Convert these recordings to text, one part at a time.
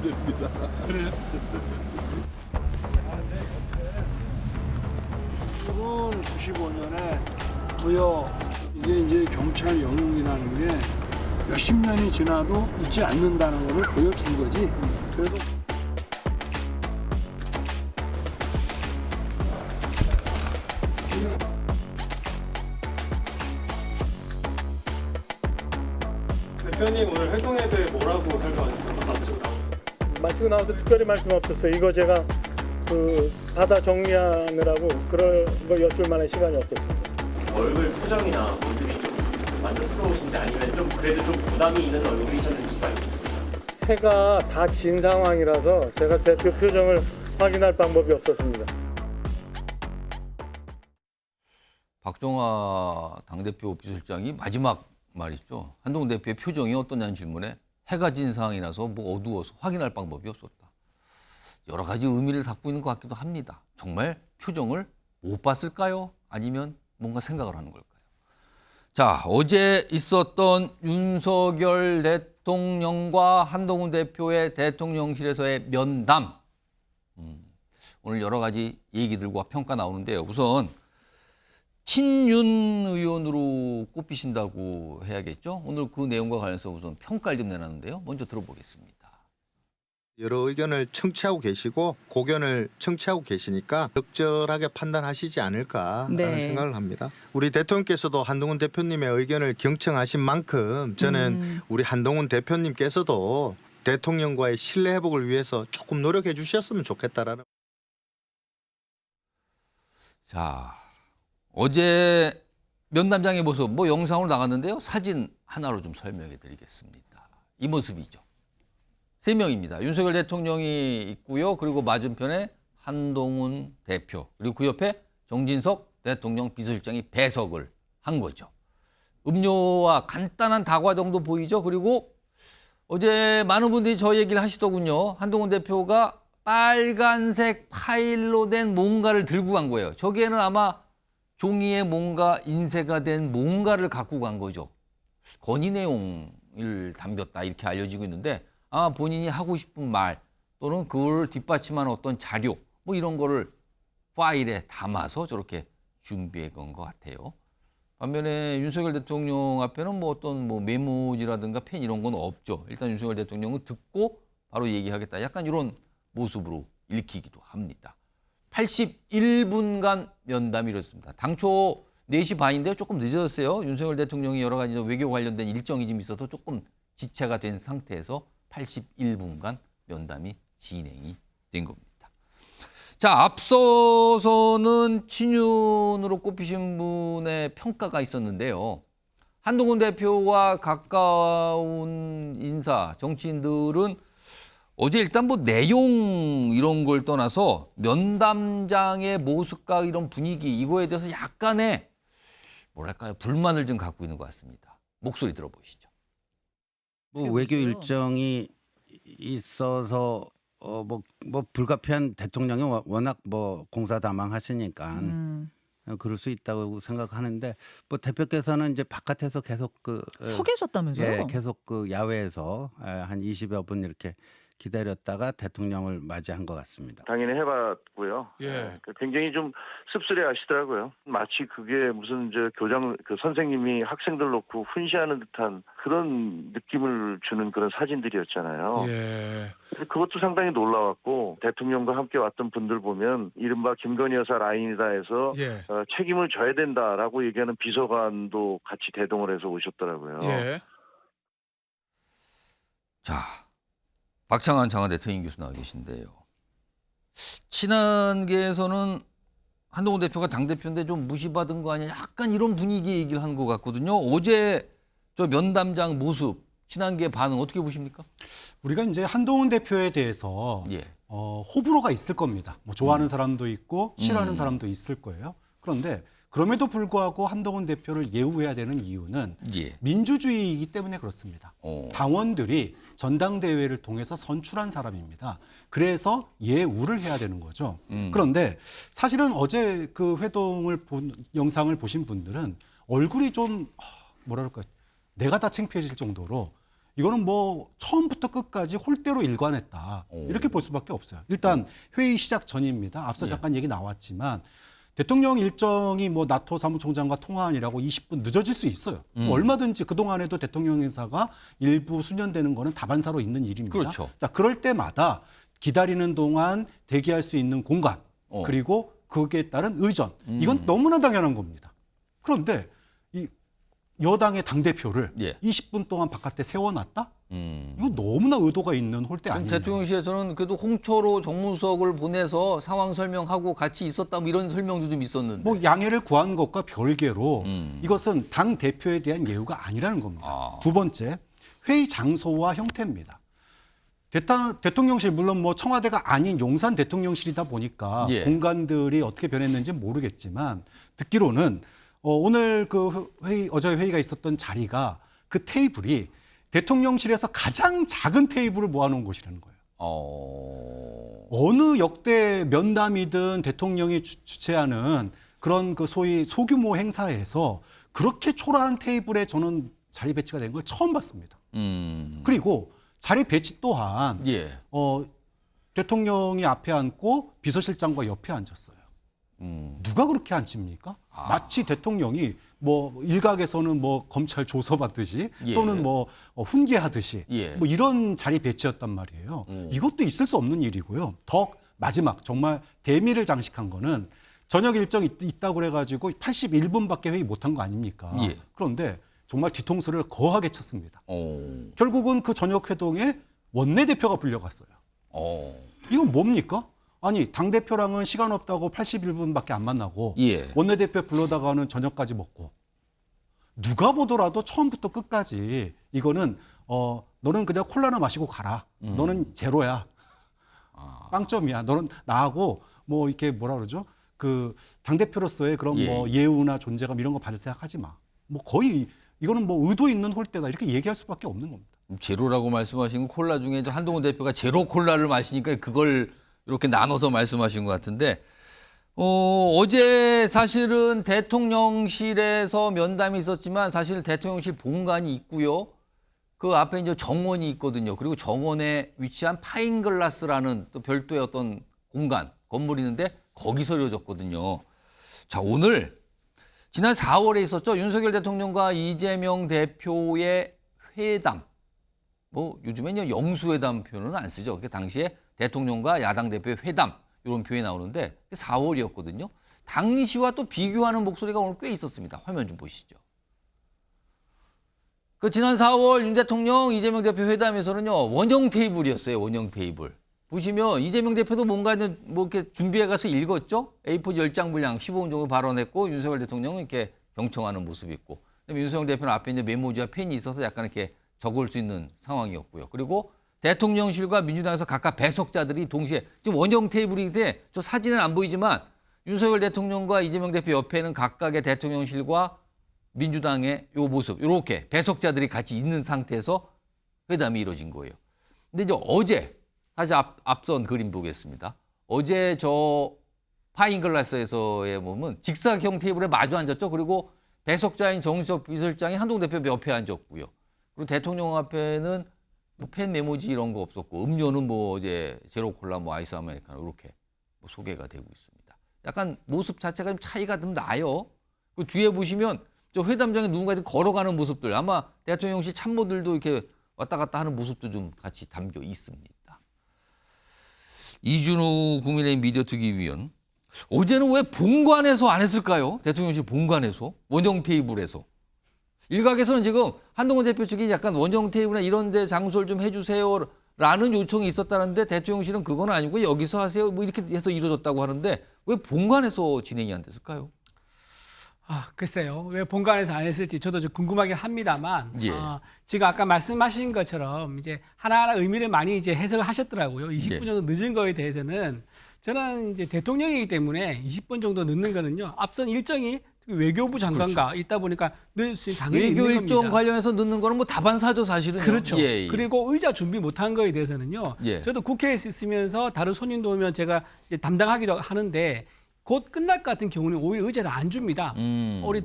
됩니다. 그래요? 이건 95년에 부여 이게 이제 경찰 영웅이라는 게 몇십 년이 지나도 잊지 않는다는 걸 보여준 거지. 그래서 대표님 오늘 활동에 대해 뭐라고 설명하셨어요? 마치고 나와서 특별히 말씀 없었어요. 이거 제가 그 바다 정리하느라고 그럴 거 여쭐 만한 시간이 없었습니다. 얼굴 표정이나 모습이 좀 만족스러우신지 아니면 좀 그래도 좀 부담이 있는 얼굴이셨는지가 있습니다. 해가 다 진 상황이라서 제가 대표 표정을 확인할 방법이 없었습니다. 박종화 당대표 비서실장이 마지막 말이죠. 한동훈 대표의 표정이 어떠냐는 질문에 해가 진 상황이라서 뭐 어두워서 확인할 방법이 없었다. 여러 가지 의미를 담고 있는 것 같기도 합니다. 정말 표정을 못 봤을까요? 아니면 뭔가 생각을 하는 걸까요? 자, 어제 있었던 윤석열 대통령과 한동훈 대표의 대통령실에서의 면담. 오늘 여러 가지 얘기들과 평가 나오는데요. 우선 친윤 의원으로 꼽히신다고 해야겠죠? 오늘 그 내용과 관련해서 우선 평가를 좀 내놨는데요. 먼저 들어보겠습니다. 여러 의견을 청취하고 계시고 고견을 청취하고 계시니까 적절하게 판단하시지 않을까라는 네. 생각을 합니다. 우리 대통령께서도 한동훈 대표님의 의견을 경청하신 만큼 저는 우리 한동훈 대표님께서도 대통령과의 신뢰 회복을 위해서 조금 노력해 주셨으면 좋겠다라는. 자, 어제 면담장의 모습 뭐 영상으로 나갔는데요. 사진 하나로 좀 설명해 드리겠습니다. 이 모습이죠. 3명입니다. 윤석열 대통령이 있고요. 그리고 맞은편에 한동훈 대표, 그리고 그 옆에 정진석 대통령 비서실장이 배석을 한 거죠. 음료와 간단한 다과 정도 보이죠. 그리고 어제 많은 분들이 저 얘기를 하시더군요. 한동훈 대표가 빨간색 파일로 된 뭔가를 들고 간 거예요. 저기에는 아마 종이에 뭔가 인쇄가 된 뭔가를 갖고 간 거죠. 건의 내용을 담겼다 이렇게 알려지고 있는데 아마 본인이 하고 싶은 말 또는 그걸 뒷받침하는 어떤 자료 뭐 이런 거를 파일에 담아서 저렇게 준비해 간 것 같아요. 반면에 윤석열 대통령 앞에는 뭐 어떤 뭐 메모지라든가 펜 이런 건 없죠. 일단 윤석열 대통령은 듣고 바로 얘기하겠다. 약간 이런 모습으로 읽히기도 합니다. 81분간 면담이 이뤘습니다. 당초 4시 반인데요. 조금 늦어졌어요. 윤석열 대통령이 여러 가지 외교 관련된 일정이 좀 있어서 조금 지체가 된 상태에서 81분간 면담이 진행이 된 겁니다. 자, 앞서서는 친윤으로 꼽히신 분의 평가가 있었는데요. 한동훈 대표와 가까운 인사, 정치인들은 어제 일단 뭐 내용 이런 걸 떠나서 면담장의 모습과 이런 분위기 이거에 대해서 약간의 뭐랄까요 불만을 좀 갖고 있는 것 같습니다. 목소리 들어보시죠. 뭐 외교 일정이 있어서 뭐 불가피한 대통령이 워낙 뭐 공사다망하시니까 그럴 수 있다고 생각하는데 뭐 대표께서는 이제 바깥에서 계속 서 계셨다면서요? 예, 계속 그 야외에서 한 20여 분 이렇게 기다렸다가 대통령을 맞이한 것 같습니다. 당연히 해봤고요. 예. 굉장히 좀 씁쓸해하시더라고요. 마치 그게 무슨 교장 선생님이 학생들 놓고 훈시하는 듯한 그런 느낌을 주는 그런 사진들이었잖아요. 예. 그것도 상당히 놀라웠고 대통령과 함께 왔던 분들 보면 이른바 김건희 여사 라인이다 해서 예. 책임을 져야 된다라고 얘기하는 비서관도 같이 대동을 해서 오셨더라고요. 예. 자, 박창환 장한대 특임 교수 나와 계신데요. 친한계에서는 한동훈 대표가 당대표인데 좀 무시받은 거 아니야? 약간 이런 분위기 얘기를 한 것 같거든요. 어제 저 면담장 모습, 친한계 반응 어떻게 보십니까? 우리가 이제 한동훈 대표에 대해서 예. 호불호가 있을 겁니다. 뭐 좋아하는 사람도 있고 싫어하는 사람도 있을 거예요. 그런데 그럼에도 불구하고 한동훈 대표를 예우해야 되는 이유는 예. 민주주의이기 때문에 그렇습니다. 당원들이 전당대회를 통해서 선출한 사람입니다. 그래서 예우를 해야 되는 거죠. 그런데 사실은 어제 그 회동을 영상을 보신 분들은 얼굴이 좀 뭐랄까 내가 다 창피해질 정도로 이거는 뭐 처음부터 끝까지 홀대로 일관했다. 이렇게 볼 수밖에 없어요. 일단 회의 시작 전입니다. 앞서 잠깐 얘기 나왔지만 대통령 일정이 뭐 나토 사무총장과 통화하느라고 20분 늦어질 수 있어요. 뭐 얼마든지 그동안에도 대통령 행사가 일부 수년되는 거는 다반사로 있는 일입니다. 그렇죠. 자, 그럴 때마다 기다리는 동안 대기할 수 있는 공간 그리고 거기에 따른 의전 이건 너무나 당연한 겁니다. 그런데 이 여당의 당대표를 예. 20분 동안 바깥에 세워놨다? 이거 너무나 의도가 있는 홀대 지금 아니에요. 대통령실에서는 그래도 홍철호 정무수석을 보내서 상황 설명하고 같이 있었다 뭐 이런 설명도 좀 있었는데. 뭐 양해를 구한 것과 별개로 이것은 당 대표에 대한 예우가 아니라는 겁니다. 두 번째, 회의 장소와 형태입니다. 대통령실 물론 뭐 청와대가 아닌 용산 대통령실이다 보니까 예. 공간들이 어떻게 변했는지 모르겠지만 듣기로는 오늘 그 회의 어제 회의가 있었던 자리가 그 테이블이 대통령실에서 가장 작은 테이블을 모아놓은 곳이라는 거예요. 어느 역대 면담이든 대통령이 주최하는 그런 그 소위 소규모 행사에서 그렇게 초라한 테이블에 저는 자리 배치가 된 걸 처음 봤습니다. 그리고 자리 배치 또한 예. 대통령이 앞에 앉고 비서실장과 옆에 앉았어요. 누가 그렇게 앉힙니까? 마치 대통령이 뭐 일각에서는 뭐 검찰 조서받듯이 예. 또는 뭐 훈계하듯이 예. 뭐 이런 자리 배치였단 말이에요. 이것도 있을 수 없는 일이고요. 더 마지막 정말 대미를 장식한 거는 저녁 일정이 있다고 그래가지고 81분밖에 회의 못한 거 아닙니까? 예. 그런데 정말 뒤통수를 거하게 쳤습니다. 결국은 그 저녁 회동에 원내대표가 불려갔어요. 이건 뭡니까? 아니 당대표랑은 시간 없다고 81분밖에 안 만나고 예. 원내대표 불러다가는 저녁까지 먹고 누가 보더라도 처음부터 끝까지 이거는 너는 그냥 콜라나 마시고 가라. 너는 제로야. 빵점이야. 너는 나하고 뭐 이렇게 뭐라 그러죠? 그 당대표로서의 그런 예. 뭐 예우나 존재감 이런 거 받을 생각하지 마. 뭐 거의 이거는 뭐 의도 있는 홀대다 이렇게 얘기할 수밖에 없는 겁니다. 제로라고 말씀하신 콜라 중에 한동훈 대표가 제로 콜라를 마시니까 그걸 이렇게 나눠서 말씀하신 것 같은데 어제 사실은 대통령실에서 면담이 있었지만 사실 대통령실 본관이 있고요. 그 앞에 이제 정원이 있거든요. 그리고 정원에 위치한 파인글라스라는 또 별도의 어떤 공간, 건물이 있는데 거기서 이루어졌거든요. 자, 오늘 지난 4월에 있었죠. 윤석열 대통령과 이재명 대표의 회담. 뭐 요즘에는 영수회담 표현은 안 쓰죠. 그 당시에 대통령과 야당 대표의 회담 이런 표현이 나오는데 4월이었거든요. 당시와 또 비교하는 목소리가 오늘 꽤 있었습니다. 화면 좀 보시죠. 그 지난 4월 윤 대통령 이재명 대표 회담에서는요. 원형 테이블이었어요. 원형 테이블. 보시면 이재명 대표도 뭔가 뭐 이렇게 준비해 가서 읽었죠. A4 10장 분량 15분 정도 발언했고 윤석열 대통령은 이렇게 경청하는 모습이 있고 그다음에 윤석열 대표는 앞에 이제 메모지와 펜이 있어서 약간 이렇게 적을 수 있는 상황이었고요. 그리고 대통령실과 민주당에서 각각 배석자들이 동시에 지금 원형 테이블인데 저 사진은 안 보이지만 윤석열 대통령과 이재명 대표 옆에는 각각의 대통령실과 민주당의 요 모습 이렇게 배석자들이 같이 있는 상태에서 회담이 이루어진 거예요. 근데 이제 어제 다시 앞선 그림 보겠습니다. 어제 저 파인글라스에서의 보면 직사형 테이블에 마주 앉았죠. 그리고 배석자인 정수석 비서실장이 한동훈 대표 옆에 앉았고요. 그리고 대통령 앞에는 뭐 펜 메모지 이런 거 없었고 음료는 뭐 이제 제로 콜라 뭐 아이스 아메리카노 이렇게 뭐 소개가 되고 있습니다. 약간 모습 자체가 좀 차이가 좀 나요. 그 뒤에 보시면 저 회담장에 누군가 걸어가는 모습들 아마 대통령실 참모들도 이렇게 왔다 갔다 하는 모습도 좀 같이 담겨 있습니다. 이준우 국민의힘 미디어특위위원 어제는 왜 본관에서 안 했을까요? 대통령실 본관에서 원형 테이블에서. 일각에서는 지금 한동훈 대표 측이 약간 원형 테이블이나 이런 데 장소를 좀 해주세요라는 요청이 있었다는데 대통령실은 그건 아니고 여기서 하세요 뭐 이렇게 해서 이루어졌다고 하는데 왜 본관에서 진행이 안 됐을까요? 글쎄요. 왜 본관에서 안 했을지 저도 좀 궁금하긴 합니다만 예. 지금 아까 말씀하신 것처럼 이제 하나하나 의미를 많이 이제 해석을 하셨더라고요. 20분 예. 정도 늦은 거에 대해서는 저는 이제 대통령이기 때문에 20분 정도 늦는 거는요. 앞선 일정이 외교부 장관과 그렇죠. 있다 보니까 늘 수 당연히 외교 있는 일정 겁니다. 관련해서 늦는 거는 뭐 다반사죠 사실은. 그렇죠. 예, 예. 그리고 의자 준비 못한 거에 대해서는요. 예. 저도 국회에 있으면서 다른 손님도 오면 제가 이제 담당하기도 하는데 곧 끝날 것 같은 경우는 오히려 의자를 안 줍니다. 우리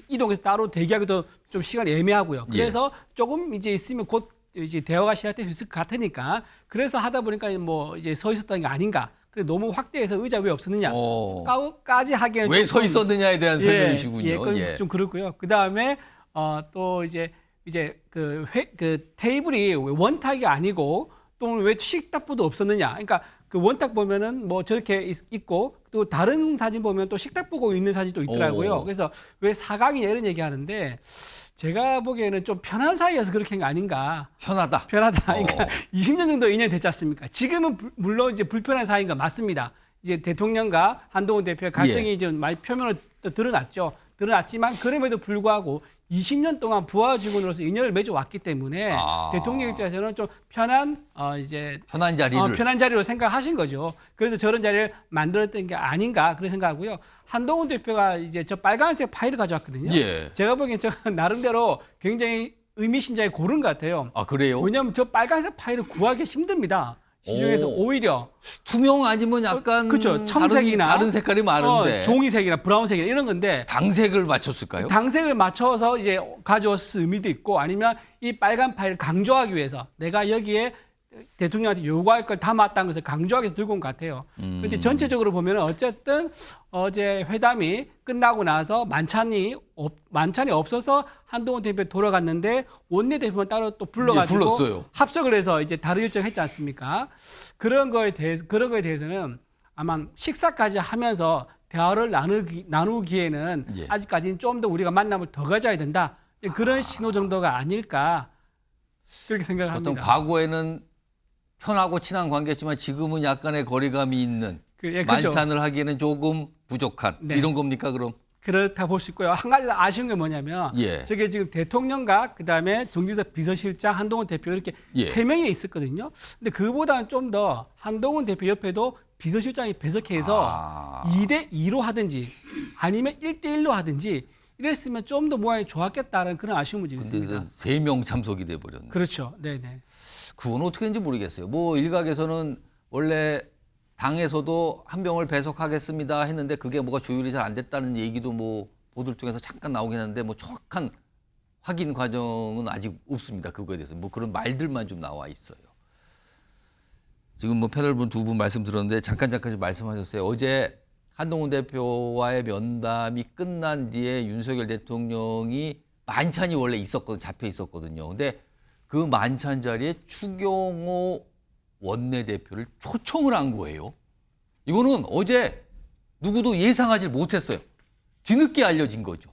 이동해서 따로 대기하기도 좀 시간이 애매하고요. 그래서 조금 이제 있으면 곧 이제 대화가 시작될 수 있을 것 같으니까 그래서 하다 보니까 뭐 이제 서 있었다는 게 아닌가. 그래 너무 확대해서 의자 왜 없었느냐까지 하기에는 왜 서 있었느냐에 대한 설명이시군요. 예, 좀 그렇고요. 그 다음에 또 이제 그 테이블이 원탁이 아니고 또 왜 식탁보도 없었느냐. 그러니까 그 원탁 보면은 뭐 저렇게 있고 또 다른 사진 보면 또 식탁 보고 있는 사진도 있더라고요. 그래서 왜 사각이냐 이런 얘기하는데 제가 보기에는 좀 편한 사이여서 그렇게 한 거 아닌가. 편하다. 그러니까 20년 정도 인연이 됐지 않습니까? 지금은 물론 이제 불편한 사이인 거 맞습니다. 이제 대통령과 한동훈 대표의 갈등이 좀 많이 표면으로 드러났죠. 드러났지만 그럼에도 불구하고 20년 동안 부하 직원으로서 인연을 맺어왔기 때문에 대통령 입장에서는 좀 편한 편한 자리로 생각하신 거죠. 그래서 저런 자리를 만들었던 게 아닌가 그런 생각하고요. 한동훈 대표가 이제 저 빨간색 파일을 가져왔거든요. 제가 보기엔 저 나름대로 굉장히 의미심장이 고른 것 같아요. 아 그래요? 왜냐하면 저 빨간색 파일을 구하기 힘듭니다. 시중에서 오히려 투명 아니면 약간 그렇죠. 청색이나 다른 색깔이 많은데 종이색이나 브라운색이나 이런 건데 당색을 맞췄을까요? 당색을 맞춰서 이제 가져왔을 의미도 있고 아니면 이 빨간 파일을 강조하기 위해서 내가 여기에 대통령한테 요구할 걸 담았다는 것을 강조하기 위해서 들고 온 것 같아요. 그런데 전체적으로 보면 어쨌든 어제 회담이 끝나고 나서 만찬이 없어서 한동훈 대표 돌아갔는데 원내대표만 따로 또 불러가지고 불렀어요. 합석을 해서 이제 다른 일정 했지 않습니까? 그런 거에 대해서는 아마 식사까지 하면서 대화를 나누기에는 아직까지는 좀 더 우리가 만남을 더 가져야 된다. 그런 신호 정도가 아닐까 그렇게 생각을 합니다. 어떤 과거에는 편하고 친한 관계였지만 지금은 약간의 거리감이 있는 그렇죠. 만찬을 하기에는 조금 부족한 이런 겁니까 그럼? 그렇다 볼 수 있고요. 한 가지 더 아쉬운 게 뭐냐면 저게 지금 대통령과 그다음에 정진석 비서실장, 한동훈 대표 이렇게 세 명이 있었거든요. 근데 그보다는 좀 더 한동훈 대표 옆에도 비서실장이 배석해서 2대2로 하든지 아니면 1대1로 하든지 이랬으면 좀 더 모양이 좋았겠다는 그런 아쉬움이 좀 있습니다. 근데 3명 참석이 돼 버렸네. 그렇죠. 네네. 그건 어떻게 되는지 모르겠어요. 뭐 일각에서는 원래 당에서도 한 병을 배석하겠습니다 했는데 그게 뭐가 조율이 잘 안 됐다는 얘기도 뭐 보도를 통해서 잠깐 나오긴 하는데 뭐 정확한 확인 과정은 아직 없습니다. 그거에 대해서 뭐 그런 말들만 좀 나와 있어요. 지금 뭐 패널분 두 분 말씀 들었는데 잠깐 좀 말씀하셨어요. 어제 한동훈 대표와의 면담이 끝난 뒤에 윤석열 대통령이 만찬이 원래 잡혀 있었거든요. 근데 그 만찬 자리에 추경호 원내대표를 초청을 한 거예요. 이거는 어제 누구도 예상하지 못했어요. 뒤늦게 알려진 거죠.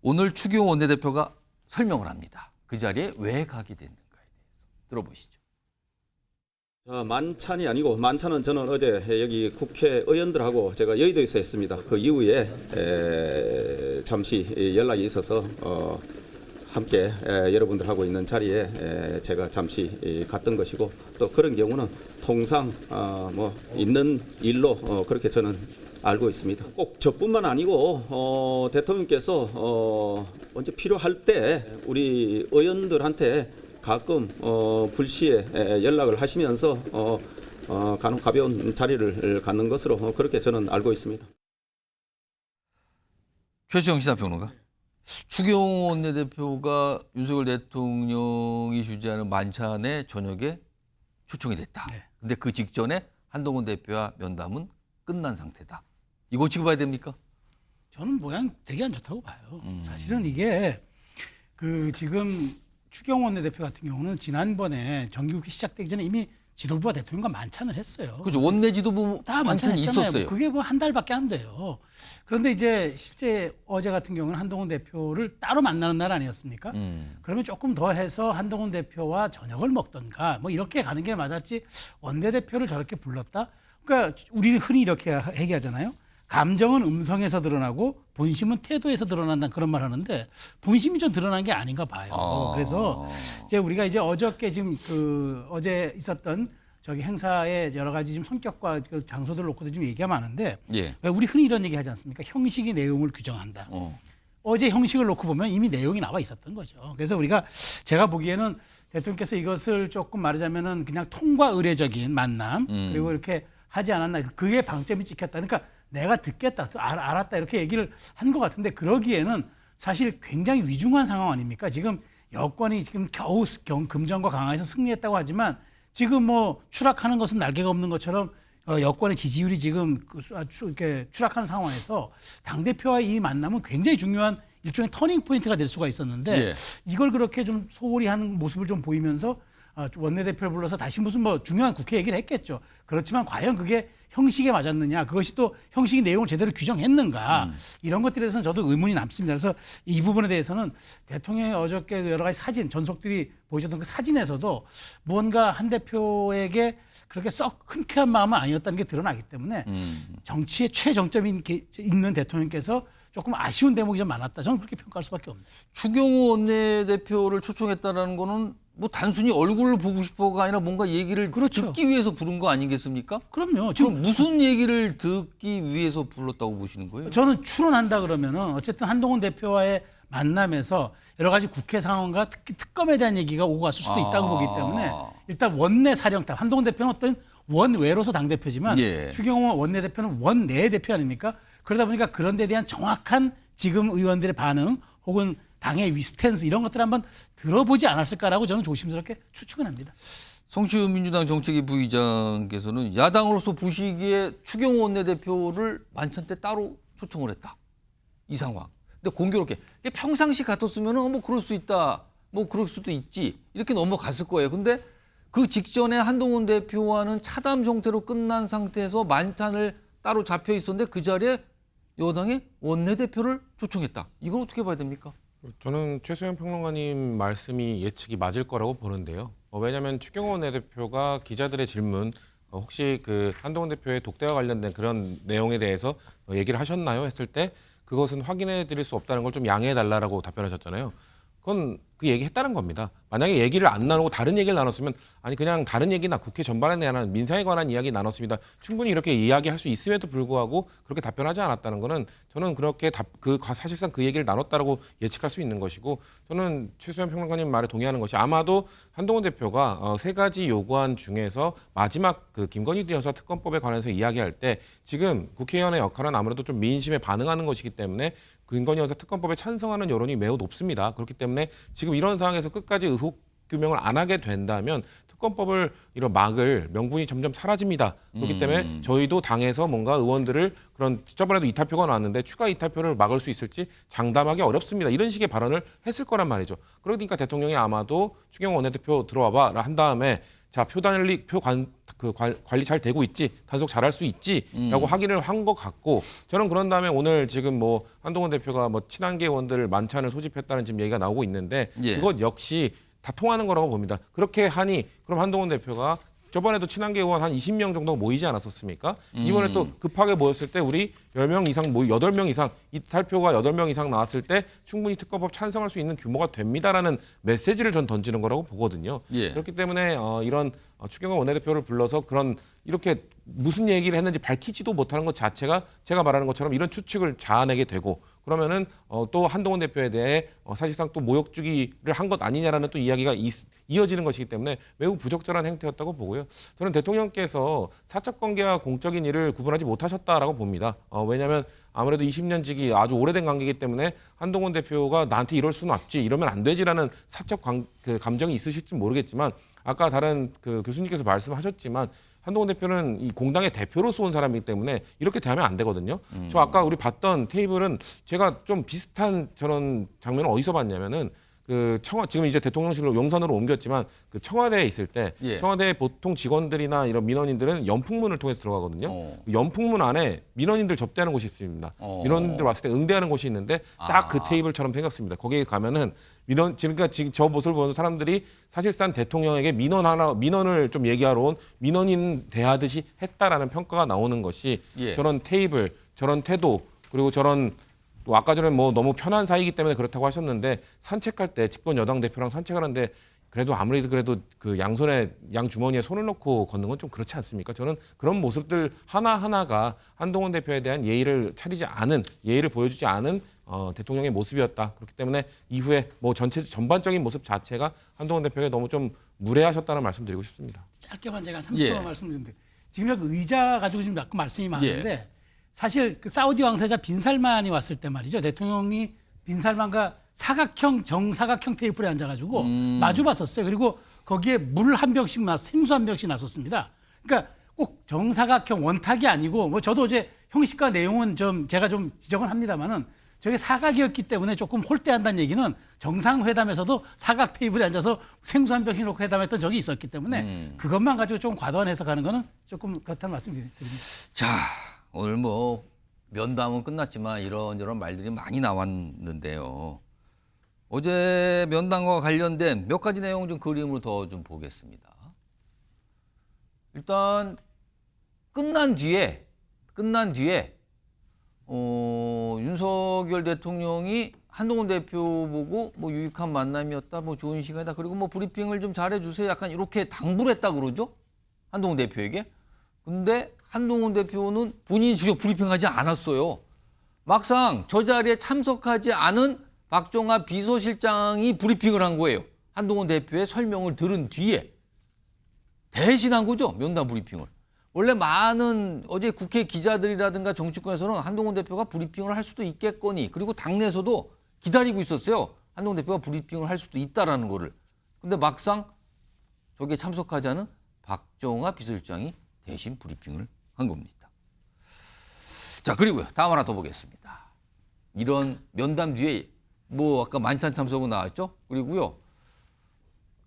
오늘 추경호 원내대표가 설명을 합니다. 그 자리에 왜 가게 됐는가에 대해서 들어보시죠. 만찬이 아니고 만찬은 저는 어제 여기 국회의원들하고 제가 여의도에서 했습니다. 그 이후에 잠시 연락이 있어서 함께 여러분들하고 있는 자리에 제가 잠시 갔던 것이고 또 그런 경우는 통상 뭐 있는 일로 그렇게 저는 알고 있습니다. 꼭 저뿐만 아니고 대통령께서 언제 필요할 때 우리 의원들한테 가끔 불시에 연락을 하시면서 간혹 가벼운 자리를 갖는 것으로 그렇게 저는 알고 있습니다. 최수영 시사평론가. 추경호 원내대표가 윤석열 대통령이 주재하는 만찬에 저녁에 초청이 됐다. 근데 그 직전에 한동훈 대표와 면담은 끝난 상태다. 이거 어떻게 봐야 됩니까? 저는 모양 되게 안 좋다고 봐요. 사실은 이게 그 지금 추경호 원내대표 같은 경우는 지난번에 정기국회 시작되기 전에 이미 지도부와 대통령과 만찬을 했어요. 그렇죠. 원내 지도부 다 만찬이 있었어요. 그게 뭐 한 달밖에 안 돼요. 그런데 이제 실제 어제 같은 경우는 한동훈 대표를 따로 만나는 날 아니었습니까? 그러면 조금 더 해서 한동훈 대표와 저녁을 먹던가 뭐 이렇게 가는 게 맞았지 원내대표를 저렇게 불렀다? 그러니까 우리 흔히 이렇게 얘기하잖아요. 감정은 음성에서 드러나고 본심은 태도에서 드러난다는 그런 말 하는데 본심이 좀 드러난 게 아닌가 봐요. 그래서 이제 우리가 이제 어저께 지금 그 어제 있었던 저기 행사의 여러 가지 좀 성격과 그 장소들을 놓고도 좀 얘기가 많은데 왜 우리 흔히 이런 얘기 하지 않습니까? 형식이 내용을 규정한다. 어제 형식을 놓고 보면 이미 내용이 나와 있었던 거죠. 그래서 우리가 제가 보기에는 대통령께서 이것을 조금 말하자면은 그냥 통과 의례적인 만남 그리고 이렇게 하지 않았나. 그게 방점이 찍혔다. 그러니까 내가 듣겠다, 알았다 이렇게 얘기를 한 것 같은데 그러기에는 사실 굉장히 위중한 상황 아닙니까? 지금 여권이 지금 겨우 금정과 강화에서 승리했다고 하지만 지금 뭐 추락하는 것은 날개가 없는 것처럼 여권의 지지율이 지금 이렇게 추락하는 상황에서 당대표와 이 만남은 굉장히 중요한 일종의 터닝 포인트가 될 수가 있었는데 예. 이걸 그렇게 좀 소홀히 하는 모습을 좀 보이면서 원내대표를 불러서 다시 무슨 뭐 중요한 국회 얘기를 했겠죠. 그렇지만 과연 그게 형식에 맞았느냐, 그것이 또 형식의 내용을 제대로 규정했는가, 이런 것들에 대해서는 저도 의문이 남습니다. 그래서 이 부분에 대해서는 대통령의 어저께 여러 가지 사진, 전속들이 보여줬던 그 사진에서도 무언가 한 대표에게 그렇게 썩 흔쾌한 마음은 아니었다는 게 드러나기 때문에 정치의 최정점이 있는 대통령께서 조금 아쉬운 대목이 좀 많았다. 저는 그렇게 평가할 수밖에 없네요. 추경호 원내대표를 초청했다라는 거는 뭐 단순히 얼굴을 보고 싶어가 아니라 뭔가 얘기를 그렇죠. 듣기 위해서 부른 거 아니겠습니까? 그럼요. 지금 무슨 얘기를 듣기 위해서 불렀다고 보시는 거예요? 저는 추론한다 그러면은 어쨌든 한동훈 대표와의 만남에서 여러 가지 국회 상황과 특히 특검에 대한 얘기가 오고 갔을 수도 있다고 보기 때문에 일단 원내 사령탑, 한동훈 대표는 어떤 원외로서 당대표지만 예. 추경호 원내대표는 원내 대표 아닙니까? 그러다 보니까 그런 데 대한 정확한 지금 의원들의 반응 혹은 당의 스탠스 이런 것들을 한번 들어보지 않았을까라고 저는 조심스럽게 추측은 합니다. 성시우 민주당 정책위 부의장께서는 야당으로서 보시기에 추경호 원내대표를 만찬 때 따로 초청을 했다. 이 상황. 근데 공교롭게 평상시 같았으면 뭐 그럴 수 있다. 뭐 그럴 수도 있지. 이렇게 넘어갔을 거예요. 근데 그 직전에 한동훈 대표와는 차담 형태로 끝난 상태에서 만찬을 따로 잡혀 있었는데 그 자리에 여당의 원내대표를 초청했다. 이걸 어떻게 봐야 됩니까? 저는 최소영 평론가님 말씀이 예측이 맞을 거라고 보는데요. 왜냐하면 추경호 원내대표가 기자들의 질문 혹시 그 한동훈 대표의 독대와 관련된 그런 내용에 대해서 얘기를 하셨나요? 했을 때 그것은 확인해 드릴 수 없다는 걸 좀 양해해 달라고 답변하셨잖아요. 그건 그 얘기 했다는 겁니다. 만약에 얘기를 안 나누고 다른 얘기를 나눴으면 아니 그냥 다른 얘기나 국회 전반에 대한 민생에 관한 이야기 나눴습니다. 충분히 이렇게 이야기할 수 있음에도 불구하고 그렇게 답변하지 않았다는 거는 저는 그렇게 사실상 그 얘기를 나눴다라고 예측할 수 있는 것이고 저는 최수연 평론가님 말에 동의하는 것이 아마도 한동훈 대표가 세 가지 요구안 중에서 마지막 그 김건희 여사 특검법에 관해서 이야기할 때 지금 국회의원의 역할은 아무래도 좀 민심에 반응하는 것이기 때문에 김건희 여사 특검법에 찬성하는 여론이 매우 높습니다. 그렇기 때문에 지금 이런 상황에서 끝까지 의혹 규명을 안 하게 된다면 특검법을 이런 막을 명분이 점점 사라집니다. 그렇기 때문에 저희도 당에서 뭔가 의원들을 그런 저번에도 이탈표가 나왔는데 추가 이탈표를 막을 수 있을지 장담하기 어렵습니다. 이런 식의 발언을 했을 거란 말이죠. 그러니까 대통령이 아마도 추경호 원내대표 들어와봐 한 다음에 자, 관리 잘 되고 있지, 단속 잘할 수 있지라고 확인을 한 것 같고 저는 그런 다음에 오늘 지금 뭐 한동훈 대표가 뭐 친한계 의원들 만찬을 소집했다는 지금 얘기가 나오고 있는데 이것 역시 다 통하는 거라고 봅니다. 그렇게 하니 그럼 한동훈 대표가 저번에도 친한계 의원 한 20명 정도 모이지 않았었습니까? 이번에 또 급하게 모였을 때 우리 10명 이상 8명 이상 이탈표가 8명 이상 나왔을 때 충분히 특검법 찬성할 수 있는 규모가 됩니다라는 메시지를 전 던지는 거라고 보거든요. 그렇기 때문에 이런 추경호 원내대표를 불러서 그런 이렇게 무슨 얘기를 했는지 밝히지도 못하는 것 자체가 제가 말하는 것처럼 이런 추측을 자아내게 되고 그러면은 또 한동훈 대표에 대해 사실상 또 모욕 주기를 한 것 아니냐라는 또 이야기가 이어지는 것이기 때문에 매우 부적절한 행태였다고 보고요. 저는 대통령께서 사적 관계와 공적인 일을 구분하지 못하셨다라고 봅니다. 왜냐하면 아무래도 20년 지기 아주 오래된 관계이기 때문에 한동훈 대표가 나한테 이럴 수는 없지 이러면 안 되지라는 사적 감정이 있으실지 모르겠지만 아까 다른 그 교수님께서 말씀하셨지만 한동훈 대표는 이 공당의 대표로서 온 사람이기 때문에 이렇게 대하면 안 되거든요. 저 아까 우리 봤던 테이블은 제가 좀 비슷한 저런 장면을 어디서 봤냐면은 그 지금 이제 대통령실로 용산으로 옮겼지만 그 청와대에 있을 때 청와대 보통 직원들이나 이런 민원인들은 연풍문을 통해서 들어가거든요. 연풍문 안에 민원인들 접대하는 곳이 있습니다. 민원인들 왔을 때 응대하는 곳이 있는데 딱 그 테이블처럼 생겼습니다. 거기에 가면은 지금 저 모습을 보는 사람들이 사실상 대통령에게 민원을 좀 얘기하러 온 민원인 대하듯이 했다라는 평가가 나오는 것이 저런 테이블, 저런 태도 그리고 저런 또 아까 전에 뭐 너무 편한 사이이기 때문에 그렇다고 하셨는데 산책할 때 집권 여당 대표랑 산책하는데 그래도 아무래도 그 양손에 양주머니에 손을 넣고 걷는 건 좀 그렇지 않습니까? 저는 그런 모습들 하나하나가 한동훈 대표에 대한 예의를 보여주지 않은 대통령의 모습이었다. 그렇기 때문에 이후에 뭐 전반적인 모습 자체가 한동훈 대표에게 너무 좀 무례하셨다는 말씀드리고 싶습니다. 짧게만 제가 30초만 말씀드리는데 지금 의자 가지고 지금 말씀이 많은데 사실 그 사우디 왕세자 빈살만이 왔을 때 말이죠. 대통령이 빈살만과 사각형 정사각형 테이블에 앉아가지고 마주 봤었어요. 그리고 거기에 물 한 병씩 생수 한 병씩 났었습니다. 그러니까 꼭 정사각형 원탁이 아니고 뭐 저도 어제 형식과 내용은 좀 제가 좀 지적은 합니다만은 저게 사각이었기 때문에 조금 홀대한다는 얘기는 정상회담에서도 사각 테이블에 앉아서 생수 한 병씩 놓고 회담했던 적이 있었기 때문에 그것만 가지고 좀 과도한 해석하는 거는 조금 그렇다는 말씀드립니다. 자, 오늘 뭐 면담은 끝났지만 이런저런 말들이 많이 나왔는데요. 어제 면담과 관련된 몇 가지 내용 좀 그림으로 더 좀 보겠습니다. 일단 끝난 뒤에 윤석열 대통령이 한동훈 대표 보고 뭐 유익한 만남이었다, 뭐 좋은 시간이다, 그리고 뭐 브리핑을 좀 잘해주세요, 약간 이렇게 당부를 했다 그러죠, 한동훈 대표에게. 근데 한동훈 대표는 본인이 직접 브리핑하지 않았어요. 막상 저 자리에 참석하지 않은 박종화 비서실장이 브리핑을 한 거예요. 한동훈 대표의 설명을 들은 뒤에 대신한 거죠, 면담 브리핑을. 원래 많은 어제 국회 기자들이라든가 정치권에서는 한동훈 대표가 브리핑을 할 수도 있겠거니, 그리고 당내에서도 기다리고 있었어요. 한동훈 대표가 브리핑을 할 수도 있다라는 거를. 근데 막상 저기에 참석하지 않은 박종화 비서실장이 대신 브리핑을 한 겁니다. 자, 그리고요, 다음 하나 더 보겠습니다. 이런 면담 뒤에 뭐 아까 만찬 참석은 나왔죠.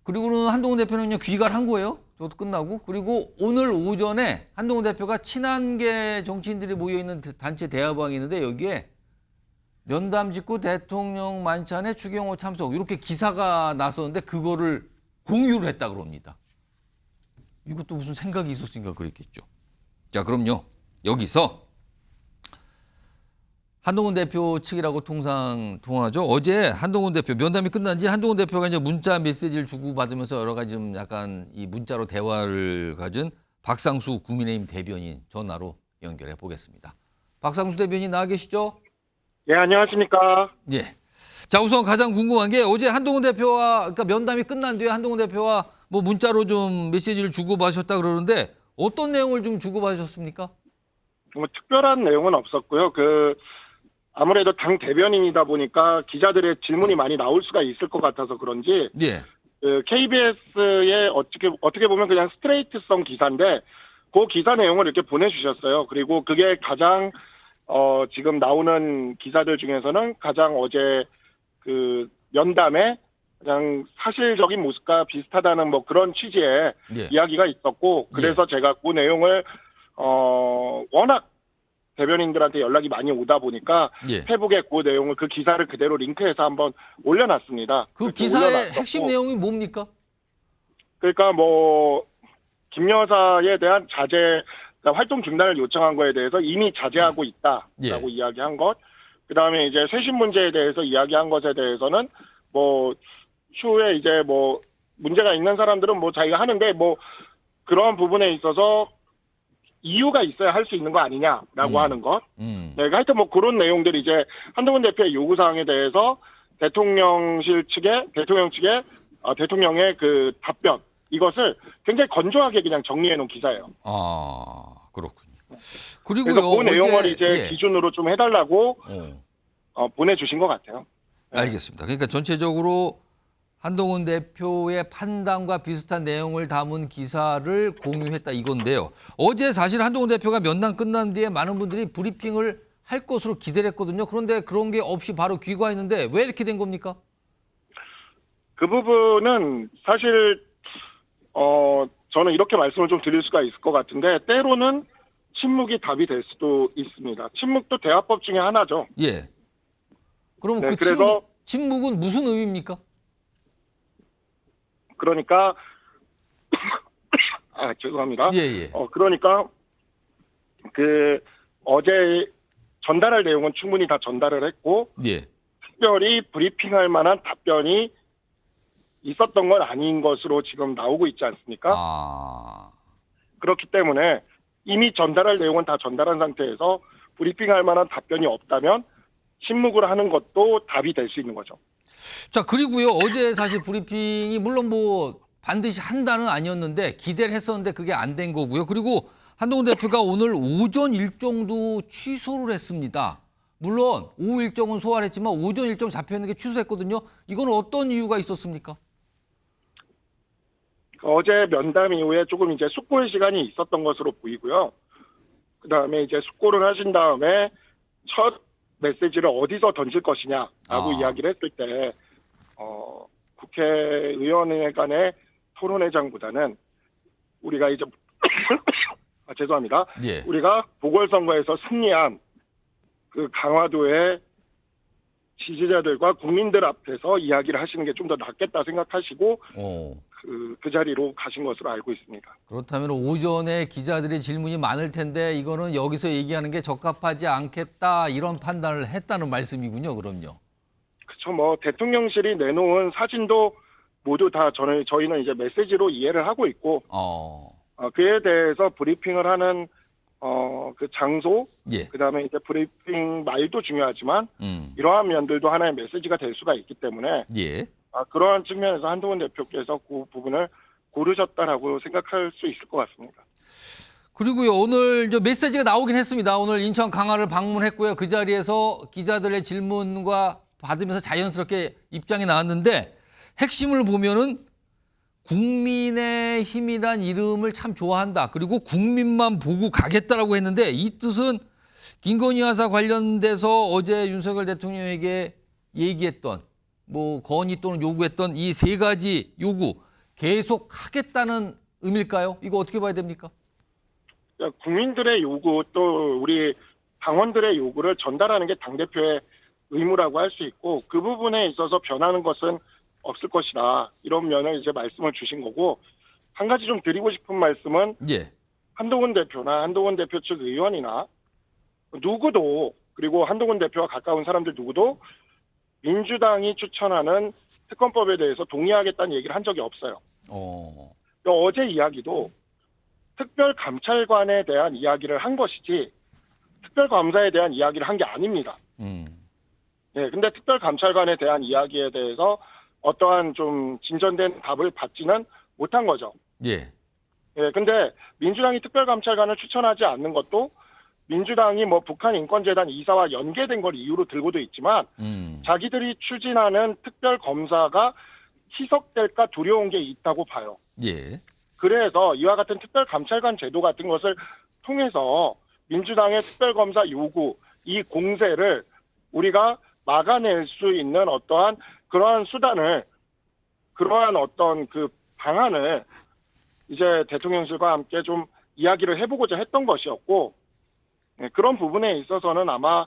그리고는 한동훈 대표는 그냥 귀가를 한 거예요. 저도 끝나고. 그리고 오늘 오전에 한동훈 대표가 친한계 정치인들이 모여있는 단체 대화방이 있는데 여기에 면담 직후 대통령 만찬에 추경호 참석, 이렇게 기사가 났었는데 그거를 공유를 했다 그럽니다. 이것도 무슨 생각이 있었으니까 그랬겠죠. 자, 그럼요, 여기서 한동훈 대표 측이라고 통하죠. 어제 한동훈 대표 면담이 끝난 뒤 한동훈 대표가 이제 문자 메시지를 주고받으면서 여러 가지 좀 약간 이 문자로 대화를 가진 박상수 국민의힘 대변인 전화로 연결해 보겠습니다. 박상수 대변인 나와 계시죠? 예, 안녕하십니까? 예. 자, 우선 가장 궁금한 게 어제 한동훈 대표와, 그러니까 면담이 끝난 뒤에 한동훈 대표와 뭐 문자로 좀 메시지를 주고받으셨다 그러는데 어떤 내용을 좀 주고받으셨습니까? 뭐 특별한 내용은 없었고요. 아무래도 당 대변인이다 보니까 기자들의 질문이 많이 나올 수가 있을 것 같아서 그런지, 예. KBS의 어떻게 보면 그냥 스트레이트성 기사인데 그 기사 내용을 이렇게 보내주셨어요. 그리고 그게 가장 지금 나오는 기사들 중에서는 가장 어제 그 면담에 그냥 사실적인 모습과 비슷하다는 뭐 그런 취지의 이야기가 있었고, 그래서 제가 그 내용을 워낙 대변인들한테 연락이 많이 오다 보니까 페북에 그 내용을, 그 기사를 그대로 링크해서 한번 올려놨습니다. 그 기사의 핵심 내용이 뭡니까? 그러니까 뭐 김 여사에 대한 자제, 활동 중단을 요청한 거에 대해서 이미 자제하고 있다라고 이야기한 것, 그다음에 이제 쇄신 문제에 대해서 이야기한 것에 대해서는 뭐 추후에 이제 뭐 문제가 있는 사람들은 뭐 자기가 하는데 뭐 그런 부분에 있어서 이유가 있어야 할 수 있는 거 아니냐라고 하는 것. 네, 하여튼 뭐 그런 내용들이 이제 한동훈 대표의 요구사항에 대해서 대통령 측의 대통령의 그 답변, 이것을 굉장히 건조하게 그냥 정리해 놓은 기사예요. 아, 그렇군요. 그리고요, 그래서 그 내용을 이제 예. 기준으로 좀 해달라고 보내주신 것 같아요. 네. 알겠습니다. 그러니까 전체적으로 한동훈 대표의 판단과 비슷한 내용을 담은 기사를 공유했다 이건데요. 어제 사실 한동훈 대표가 면담 끝난 뒤에 많은 분들이 브리핑을 할 것으로 기대를 했거든요. 그런데 그런 게 없이 바로 귀가했는데 왜 이렇게 된 겁니까? 그 부분은 사실 저는 이렇게 말씀을 좀 드릴 수가 있을 것 같은데, 때로는 침묵이 답이 될 수도 있습니다. 침묵도 대화법 중에 하나죠. 예. 그럼 네, 그 그래서 침묵은 무슨 의미입니까? 그러니까 죄송합니다. 예. 그러니까 그 어제 전달할 내용은 충분히 다 전달을 했고, 특별히 브리핑할 만한 답변이 있었던 건 아닌 것으로 지금 나오고 있지 않습니까? 그렇기 때문에 이미 전달할 내용은 다 전달한 상태에서 브리핑할 만한 답변이 없다면 침묵을 하는 것도 답이 될 수 있는 거죠. 자, 그리고요, 어제 사실 브리핑이 물론 뭐 반드시 한다는 아니었는데 기대를 했었는데 그게 안 된 거고요. 그리고 한동훈 대표가 오늘 오전 일정도 취소를 했습니다. 물론 오후 일정은 소화했지만 오전 일정 잡혀 있는 게 취소했거든요. 이건 어떤 이유가 있었습니까? 어제 면담 이후에 조금 이제 숙고의 시간이 있었던 것으로 보이고요. 그 다음에 이제 숙고를 하신 다음에 첫 메시지를 어디서 던질 것이냐라고 이야기를 했을 때, 국회의원 간의 토론회장보다는 우리가 이제, 죄송합니다. 예. 우리가 보궐선거에서 승리한 그 강화도의 지지자들과 국민들 앞에서 이야기를 하시는 게 좀 더 낫겠다 생각하시고, 그 자리로 가신 것으로 알고 있습니다. 그렇다면 오전에 기자들의 질문이 많을 텐데 이거는 여기서 얘기하는 게 적합하지 않겠다 이런 판단을 했다는 말씀이군요. 그럼요. 그렇죠. 뭐 대통령실이 내놓은 사진도 모두 다 저희는 이제 메시지로 이해를 하고 있고, 그에 대해서 브리핑을 하는 그 장소, 예. 그다음에 이제 브리핑 말도 중요하지만 이러한 면들도 하나의 메시지가 될 수가 있기 때문에 예. 그러한 측면에서 한동훈 대표께서 그 부분을 고르셨다라고 생각할 수 있을 것 같습니다. 그리고요, 오늘 저 메시지가 나오긴 했습니다. 오늘 인천 강화를 방문했고요. 그 자리에서 기자들의 질문과 받으면서 자연스럽게 입장이 나왔는데 핵심을 보면은 국민의힘이란 이름을 참 좋아한다. 그리고 국민만 보고 가겠다라고 했는데 이 뜻은 김건희 여사 관련돼서 어제 윤석열 대통령에게 얘기했던 뭐 건의 또는 요구했던 이 세 가지 요구 계속 하겠다는 의미일까요? 이거 어떻게 봐야 됩니까? 국민들의 요구 또 우리 당원들의 요구를 전달하는 게 당대표의 의무라고 할 수 있고 그 부분에 있어서 변하는 것은 없을 것이다. 이런 면을 이제 말씀을 주신 거고 한 가지 좀 드리고 싶은 말씀은 예. 한동훈 대표나 한동훈 대표 측 의원이나 누구도 그리고 한동훈 대표와 가까운 사람들 누구도 민주당이 추천하는 특검법에 대해서 동의하겠다는 얘기를 한 적이 없어요. 어제 이야기도 특별감찰관에 대한 이야기를 한 것이지 특별감사에 대한 이야기를 한 게 아닙니다. 네, 근데 특별감찰관에 대한 이야기에 대해서 어떠한 좀 진전된 답을 받지는 못한 거죠. 예. 예, 근데 민주당이 특별감찰관을 추천하지 않는 것도 민주당이 뭐 북한인권재단 이사와 연계된 걸 이유로 들고도 있지만 자기들이 추진하는 특별검사가 희석될까 두려운 게 있다고 봐요. 예. 그래서 이와 같은 특별감찰관 제도 같은 것을 통해서 민주당의 특별검사 요구, 이 공세를 우리가 막아낼 수 있는 어떠한 그러한 수단을, 그러한 어떤 그 방안을 이제 대통령실과 함께 좀 이야기를 해보고자 했던 것이었고, 네, 그런 부분에 있어서는 아마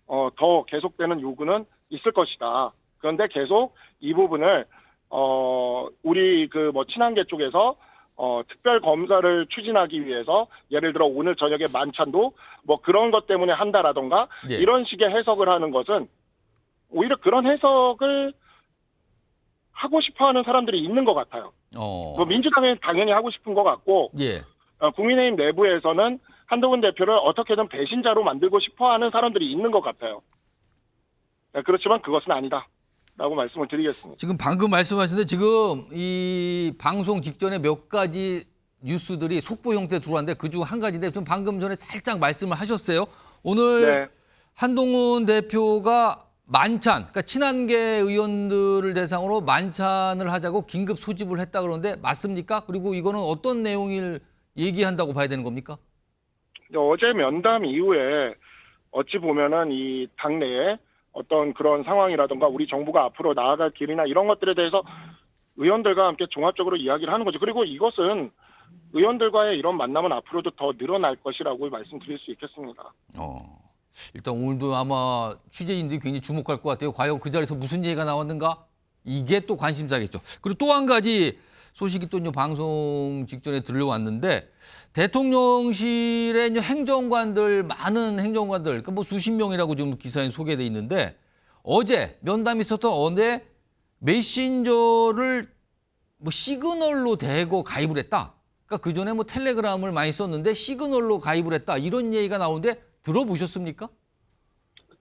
더 계속되는 요구는 있을 것이다. 그런데 계속 이 부분을 우리 그 뭐 친한계 쪽에서 특별 검사를 추진하기 위해서 예를 들어 오늘 저녁에 만찬도 뭐 그런 것 때문에 한다라던가 예. 이런 식의 해석을 하는 것은 오히려 그런 해석을 하고 싶어하는 사람들이 있는 것 같아요. 뭐 민주당은 당연히 하고 싶은 것 같고 예. 국민의힘 내부에서는 한동훈 대표를 어떻게든 배신자로 만들고 싶어하는 사람들이 있는 것 같아요. 그렇지만 그것은 아니다라고 말씀을 드리겠습니다. 지금 방금 말씀하셨는데 지금 이 방송 직전에 몇 가지 뉴스들이 속보 형태로 들어왔는데 그중 한 가지인데 좀 방금 전에 살짝 말씀을 하셨어요. 오늘 네. 한동훈 대표가 만찬, 그러니까 친한계 의원들을 대상으로 만찬을 하자고 긴급 소집을 했다 그러는데 맞습니까? 그리고 이거는 어떤 내용을 얘기한다고 봐야 되는 겁니까? 어제 면담 이후에 어찌 보면은 이 당내에 어떤 그런 상황이라든가 우리 정부가 앞으로 나아갈 길이나 이런 것들에 대해서 의원들과 함께 종합적으로 이야기를 하는 거죠. 그리고 이것은 의원들과의 이런 만남은 앞으로도 더 늘어날 것이라고 말씀드릴 수 있겠습니다. 일단 오늘도 아마 취재인들이 굉장히 주목할 것 같아요. 과연 그 자리에서 무슨 얘기가 나왔는가? 이게 또 관심사겠죠. 그리고 또 한 가지 소식이 또 방송 직전에 들려왔는데 대통령실의 행정관들, 많은 행정관들, 그러니까 뭐 수십 명이라고 지금 기사에 소개돼 있는데 어제 면담이 있었던 어제 메신저를 뭐 시그널로 대고 가입을 했다. 그러니까 그 전에 뭐 텔레그램을 많이 썼는데 시그널로 가입을 했다. 이런 얘기가 나오는데 들어보셨습니까?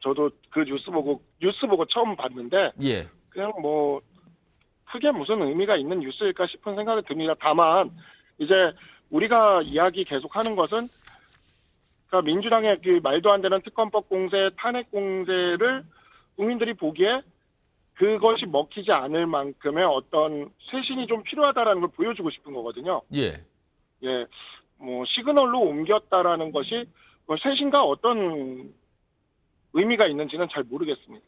저도 그 뉴스 보고 처음 봤는데 예. 그냥 뭐 크게 무슨 의미가 있는 뉴스일까 싶은 생각이 듭니다. 다만 이제 우리가 이야기 계속하는 것은 그러니까 민주당의 그 말도 안 되는 특검법 공세, 탄핵 공세를 국민들이 보기에 그것이 먹히지 않을 만큼의 어떤 쇄신이 좀 필요하다라는 걸 보여주고 싶은 거거든요. 예. 예, 뭐 시그널로 옮겼다라는 것이 뭐 쇄신과 어떤 의미가 있는지는 잘 모르겠습니다.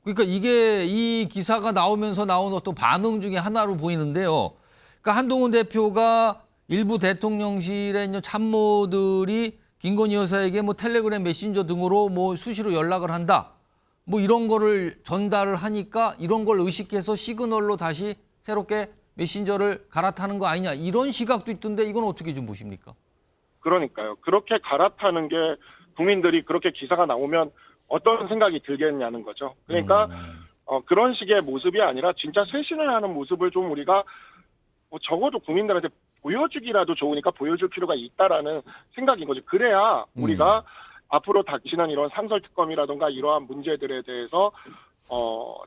그러니까 이게 이 기사가 나오면서 나온 어떤 반응 중에 하나로 보이는데요. 그러니까 한동훈 대표가 일부 대통령실에 있는 참모들이 김건희 여사에게 뭐 텔레그램 메신저 등으로 뭐 수시로 연락을 한다. 뭐 이런 거를 전달을 하니까 이런 걸 의식해서 시그널로 다시 새롭게 메신저를 갈아타는 거 아니냐. 이런 시각도 있던데 이건 어떻게 좀 보십니까? 그러니까요. 그렇게 갈아타는 게 국민들이 그렇게 기사가 나오면 어떤 생각이 들겠냐는 거죠. 그러니까 그런 식의 모습이 아니라 진짜 쇄신을 하는 모습을 좀 우리가 뭐 적어도 국민들한테 보여주기라도 좋으니까 보여줄 필요가 있다라는 생각인 거죠. 그래야 우리가 앞으로 닥치는 이런 상설특검이라든가 이러한 문제들에 대해서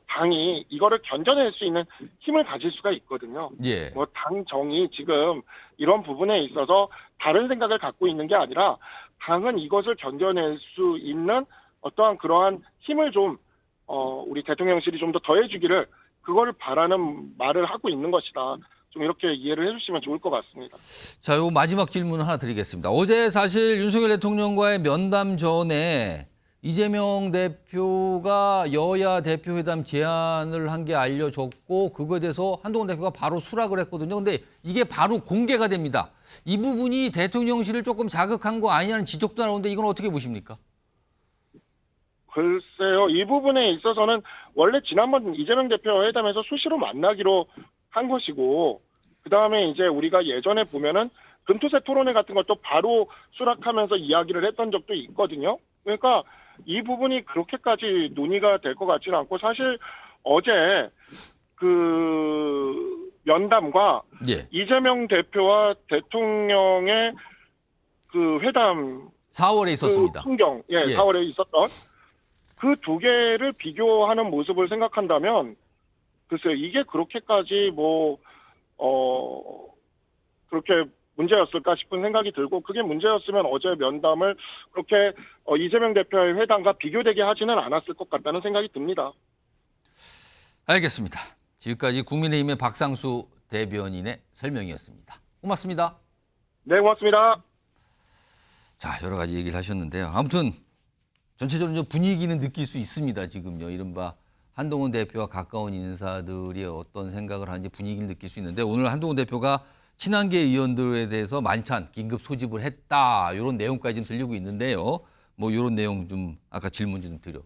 당이 이거를 견뎌낼 수 있는 힘을 가질 수가 있거든요. 예. 뭐 당정이 지금 이런 부분에 있어서 다른 생각을 갖고 있는 게 아니라 당은 이것을 견뎌낼 수 있는 어떠한 그러한 힘을 좀 우리 대통령실이 좀 더 더해주기를 그거를 바라는 말을 하고 있는 것이다. 좀 이렇게 이해를 해주시면 좋을 것 같습니다. 자, 요 마지막 질문 하나 드리겠습니다. 어제 사실 윤석열 대통령과의 면담 전에 이재명 대표가 여야 대표회담 제안을 한 게 알려졌고 그거에 대해서 한동훈 대표가 바로 수락을 했거든요. 근데 이게 바로 공개가 됩니다. 이 부분이 대통령실을 조금 자극한 거 아니냐는 지적도 나오는데 이건 어떻게 보십니까? 글쎄요. 이 부분에 있어서는 원래 지난번 이재명 대표 회담에서 수시로 만나기로 한 것이고 그다음에 이제 우리가 예전에 보면은 금토새 토론회 같은 것도 바로 수락하면서 이야기를 했던 적도 있거든요. 그러니까 이 부분이 그렇게까지 논의가 될 것 같지는 않고 사실 어제 그 면담과 예. 이재명 대표와 대통령의 그 회담 4월에 있었습니다. 그 풍경, 예, 4월에 있었던 그 두 개를 비교하는 모습을 생각한다면 글쎄요, 이게 그렇게까지 그렇게 문제였을까 싶은 생각이 들고 그게 문제였으면 어제 면담을 그렇게 이재명 대표의 회담과 비교되게 하지는 않았을 것 같다는 생각이 듭니다. 알겠습니다. 지금까지 국민의힘의 박상수 대변인의 설명이었습니다. 고맙습니다. 네, 고맙습니다. 자, 여러 가지 얘기를 하셨는데요. 아무튼 전체적으로 좀 분위기는 느낄 수 있습니다. 지금요. 이른바 한동훈 대표와 가까운 인사들이 어떤 생각을 하는지 분위기를 느낄 수 있는데 오늘 한동훈 대표가 친한계 의원들에 대해서 만찬 긴급 소집을 했다. 이런 내용까지 좀 들리고 있는데요. 뭐 이런 내용 좀 아까 질문 좀 드려